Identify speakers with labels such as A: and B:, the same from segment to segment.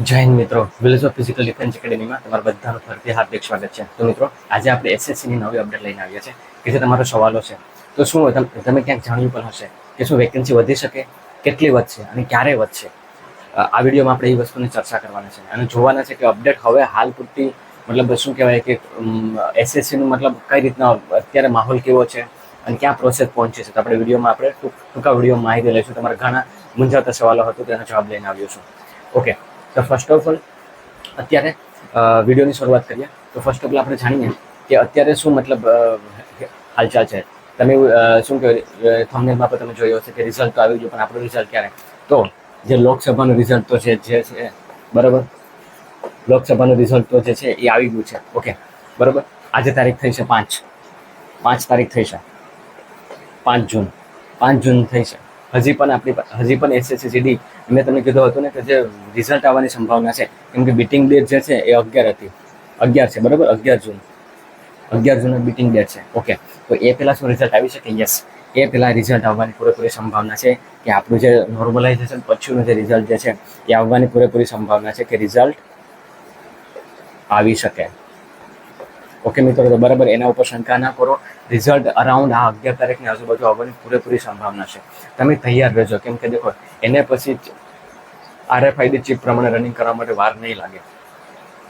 A: જય હિન્દ મિત્રો, village of physical defence એકેડેમીમાં તમારા બધાનું ફરીથી હાર્દિક સ્વાગત છે. તો મિત્રો, આજે આપણે એસએસસીની નવી અપડેટ લઈને આવ્યા છે કે જે તમારો સવાલો છે. તો શું તમે ક્યાંક જાણ્યું પણ હશે કે શું વેકેન્સી વધી શકે, કેટલી વધશે અને ક્યારે વધશે. આ વિડીયોમાં આપણે એ વસ્તુની ચર્ચા કરવાના છે અને જોવાના છે કે અપડેટ હવે હાલ પૂરતી મતલબ શું કહેવાય કે એસએસસીનું મતલબ કઈ રીતના અત્યારે માહોલ કેવો છે અને ક્યાં પ્રોસેસ પહોંચી છે. તો આપણે વિડીયોમાં આપણે ટૂંકા વિડીયોમાં માહિતી લઈશું. તમારા ઘણા મૂંઝાતા સવાલો હતો તેનો જવાબ લઈને આવ્યો છું. ઓકે, તો ફર્સ્ટ ઓફ ઓલ અત્યારે વિડીયોની શરૂઆત કરીએ. તો ફર્સ્ટ ઓફ ઓલ આપણે જાણીએ કે અત્યારે શું મતલબ હાલચાલ છે. તમે શું કહેવાય થંબનેલમાં પણ તમે જોયો હશે કે રિઝલ્ટ તો આવી ગયું, પણ આપણું રિઝલ્ટ ક્યારે? તો જે લોકસભાનું રિઝલ્ટ તો જે છે બરાબર, લોકસભાનું રિઝલ્ટ તો જે છે એ આવી ગયું છે. ઓકે બરાબર, આજે તારીખ થઈ છે 5 તારીખ થઈ છે, 5 જૂન થઈ છે. હજી પણ એસએસસી જીડી મેં તમને કીધું હતું ને કે જે રિઝલ્ટ આવવાની સંભાવના છે, કેમ કે બીટિંગ ડેટ જે છે એ 11 હતી. 11 છે બરાબર, 11 જૂન બીટિંગ ડેટ છે. ઓકે, તો એ પહેલાં શું રિઝલ્ટ આવી શકે? યસ, એ પહેલાં રિઝલ્ટ આવવાની પૂરેપૂરી સંભાવના છે કે આપણું જે નોર્મલાઇઝેશન પછીનું જે રિઝલ્ટ જે છે એ આવવાની પૂરેપૂરી સંભાવના છે કે રિઝલ્ટ આવી શકે. ઓકે મિત્રો, તો બરાબર એના ઉપર શંકા ના કરો. રિઝલ્ટ અરાઉન્ડ આ 11 તારીખની આજુબાજુ આવવાની પૂરેપૂરી સંભાવના છે. તમે તૈયાર રહેજો, કેમ કે દેખો એને પછી RFID ચિપ પ્રમાણે રનિંગ કરવા માટે વાર નહીં લાગે.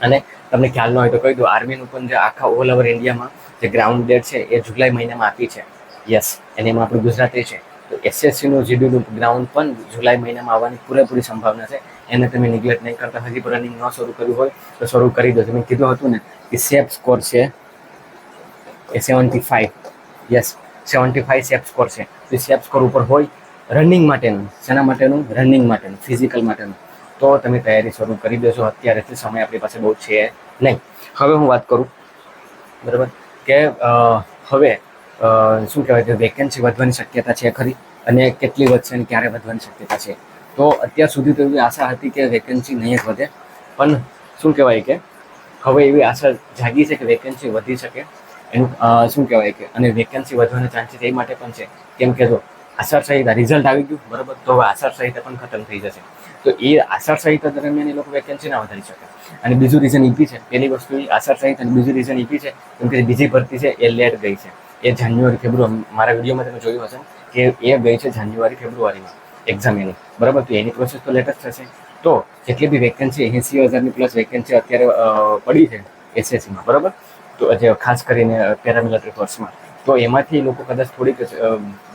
A: અને તમને ખ્યાલ ન હોય તો કહી દો, આર્મીનું પણ જે આખા ઓલ ઓવર ઇન્ડિયામાં જે ગ્રાઉન્ડ ડેટ છે એ જુલાઈ મહિનામાં આપી છે. યસ, અને એમાં આપણું ગુજરાતી છે. તો એસએસસીનું જીડીનું ગ્રાઉન્ડ પણ જુલાઈ મહિનામાં આવવાની પૂરેપૂરી સંભાવના છે. એને તમે નિગ્લેક્ટ નહીં કરતા. હજી પણ રનિંગ ન શરૂ કર્યું હોય તો શરૂ કરી દો. તમે કીધું હતું ને કે સેફ સ્કોર છે એ 75. યસ, 75 સેફ સ્કોર છે. તો સેફ સ્કોર ઉપર હોય રનિંગ માટેનું, શેના માટેનું? રનિંગ માટેનું, ફિઝિકલ માટેનું. તો તમે તૈયારી શરૂ કરી દેશો. અત્યારેથી સમય આપણી પાસે બહુ છે નહીં. હવે હું વાત કરું બરાબર કે હવે શું કહેવાય કે વેકેન્સી વધવાની શક્યતા છે ખરી, અને કેટલી વધશે અને ક્યારે વધવાની શક્યતા છે. તો અત્યાર સુધી તો એવી આશા હતી કે વેકેન્સી નહીં જ વધે, પણ શું કહેવાય કે હવે એવી આશા જાગી છે કે વેકેન્સી વધી શકે. એનું શું કહેવાય કે અને વેકેન્સી વધવાના ચાન્સીસ એ માટે પણ છે કેમ કે જો આચારસંહિતા રિઝલ્ટ આવી ગયું બરાબર, તો હવે આચારસંહિતા પણ ખતમ થઈ જશે. તો એ આચારસંહિતા દરમિયાન એ લોકો વેકેન્સી ના વધારી શકે. અને બીજું રીઝન ઈપી છે. પહેલી વસ્તુ એ આચારસંહિતા અને બીજું રીઝન ઈપી છે કેમ કે બીજી ભરતી છે એ લેટ ગઈ છે. એ જાન્યુઆરી ફેબ્રુઆરી, મારા વિડીયોમાં તમે જોયું હશે કે એ ગઈ છે જાન્યુઆરી ફેબ્રુઆરીમાં એક્ઝામ એની બરાબર. તો એની પ્રોસેસ તો લેટ જ થશે. તો જેટલી બી વેકેન્સી 80,000ની પ્લસ વેકેન્સી અત્યારે પડી છે એસએસસીમાં બરાબર, તો જે ખાસ કરીને પેરામિલિટરી ફોર્સમાં, તો એમાંથી લોકો કદાચ થોડીક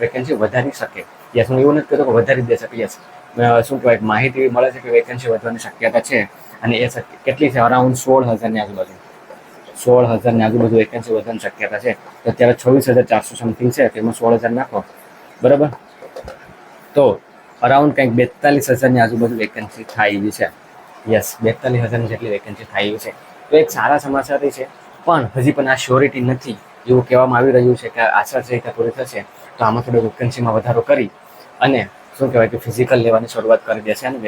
A: વેકેન્સી વધારી શકે. યસ, હું એવું નથી કહેતો કે વધારી દે શકે. યસ, શું કહેવાય માહિતી મળે છે કે વેકેન્સી વધવાની શક્યતા છે. અને એ કેટલી છે? અરાઉન્ડ 16,000ની આજુબાજુ, 16,000ની આજુબાજુ વેકેન્સી વધવાની શક્યતા છે. તો અત્યારે 26,400 સમથિંગ છે, તેમાં 16,000 નાખો બરાબર, તો અરાઉન્ડ કંઈક 42,000ની આજુબાજુ વેકેન્સી થાય એવી છે. યસ, 42,000 જેટલી વેકેન્સી થાય એવી છે. તો એક સારા સમાચાર છે, પણ હજી પણ આ શ્યોરિટી નથી. એવું કહેવામાં આવી રહ્યું છે કે આચારસંહિતા પૂરી થશે તો આમાં થોડો વેકેન્સીમાં વધારો કરી અને શું કહેવાય કે ફિઝિકલ લેવાની શરૂઆત કરી દેશે અને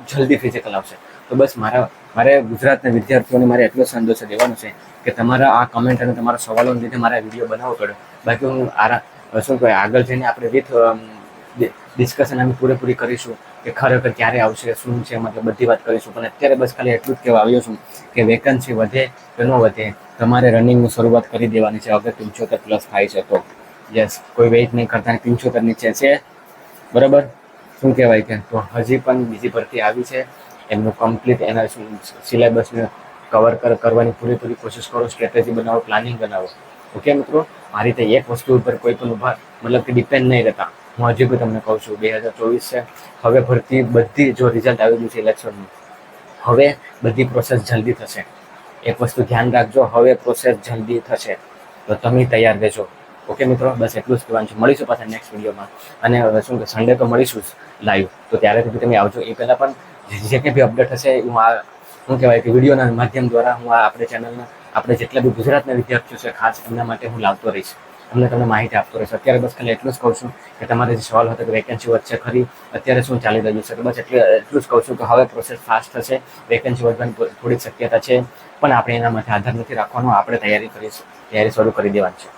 A: જલ્દી ફિઝિકલ આવશે. તો બસ મારે ગુજરાતના વિદ્યાર્થીઓને મારે એટલો સંદેશો દેવાનો છે કે તમારા આ કમેન્ટ અને તમારા સવાલોને લીધે મારે આ વિડીયો બનાવવો પડ્યો. બાકી હું શું કહેવાય આગળ જઈને આપણે વિથ ડિસ્કશન અમે પૂરેપૂરી કરીશું કે ખરેખર ક્યારે આવશે, શું છે, મતલબ બધી વાત કરીશું. પણ અત્યારે બસ ખાલી એટલું જ કહેવા આવ્યો છું કે વેકેન્સી વધે કે ન વધે, તમારે રનિંગની શરૂઆત કરી દેવાની છે અગર 75 પ્લસ થાય છે તો. યસ, કોઈ વેઇટ નહીં કરતા. 75 નીચે છે બરાબર, શું કહેવાય કે તો હજી પણ બીજી ભરતી આવી છે, એમનું કમ્પ્લીટ એના સિલેબસને કવર કરવાની પૂરેપૂરી કોશિશ કરો. સ્ટ્રેટેજી બનાવો, પ્લાનિંગ બનાવો. ઓકે મિત્રો, આ રીતે એક વસ્તુ ઉપર કોઈ પણ મતલબ કે ડિપેન્ડ નહીં રહેતા. હું હજી બી તમને કહું છું 2024 છે, હવે ભરતી બધી જો રિઝલ્ટ આવી ગયું છે ઇલેક્શનનું, હવે બધી પ્રોસેસ જલ્દી થશે. એક વસ્તુ ધ્યાન રાખજો, હવે પ્રોસેસ જલ્દી થશે, તો તમે તૈયાર રહેજો. ઓકે મિત્રો, બસ એટલું જ કહેવાનું છે. મળીશું પાછા નેક્સ્ટ વિડીયોમાં. અને શું કે સન્ડે તો મળીશું જ લાઈવ, તો ત્યારે સુધી તમે આવજો. એ પહેલાં પણ જે કંઈ બી અપડેટ હશે હું શું કહેવાય કે વિડીયોના માધ્યમ દ્વારા હું આપણે ચેનલના આપણે જેટલા બી ગુજરાતના વિદ્યાર્થીઓ છે ખાસ એમના માટે હું લાવતો રહીશ, તમને માહિતી આપતો રહીશ. અત્યારે બસ ખાલી એટલું જ કહું છું કે તમારે જે સવાલ હતો કે વેકેન્સી વધશે ખરી, અત્યારે શું ચાલી રહ્યું છે, તો બસ એટલું જ કહું છું કે હવે પ્રોસેસ ફાસ્ટ થશે. વેકેન્સી વધવાની થોડીક શક્યતા છે, પણ આપણે એના માટે આધાર નથી રાખવાનો. આપણે તૈયારી શરૂ કરી દેવાની છે.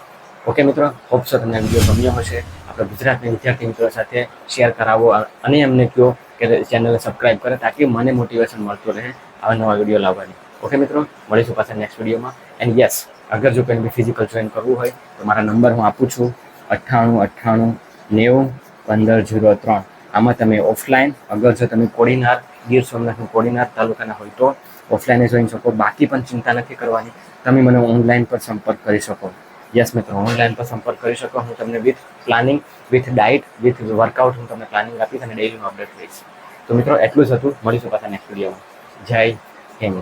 A: ઓકે મિત્રો, હોપ સો તમને વિડીયો ગમ્યો હશે. આપણે ગુજરાતના વિદ્યાર્થી મિત્રો સાથે શેર કરાવો અને એમને કહો કે ચેનલને સબસ્ક્રાઇબ કરે, તાકી મને મોટિવેશન મળતું રહે આવા નવા વિડીયો લાવવાની. ઓકે મિત્રો, મળીશું પાછા નેક્સ્ટ વિડીયોમાં. એન્ડ યસ, અગર જો કંઈ બી ફિઝિકલ જોઈન કરવું હોય તો મારા નંબર હું આપું છું 9898901503. આમાં તમે ઓફલાઈન, અગર જો તમે કોડીનાર, ગીર સોમનાથનું કોડીનાર તાલુકાના હોય તો ઓફલાઈને જોઈ શકો. બાકી પણ ચિંતા નથી કરવાની, તમે મને ઓનલાઈન પર સંપર્ક કરી શકો. યસ મિત્રો, ઓનલાઈન પર સંપર્ક કરી શકો. હું તમને with planning, with diet, with workout હું તમને પ્લાનિંગ આપીશ અને ડેઈલીનું અપડેટ લઈશ. તો મિત્રો એટલું જ હતું. મળીશું પાછા નેક્સ્ટ વિડીયોમાં. જય હિન્દ.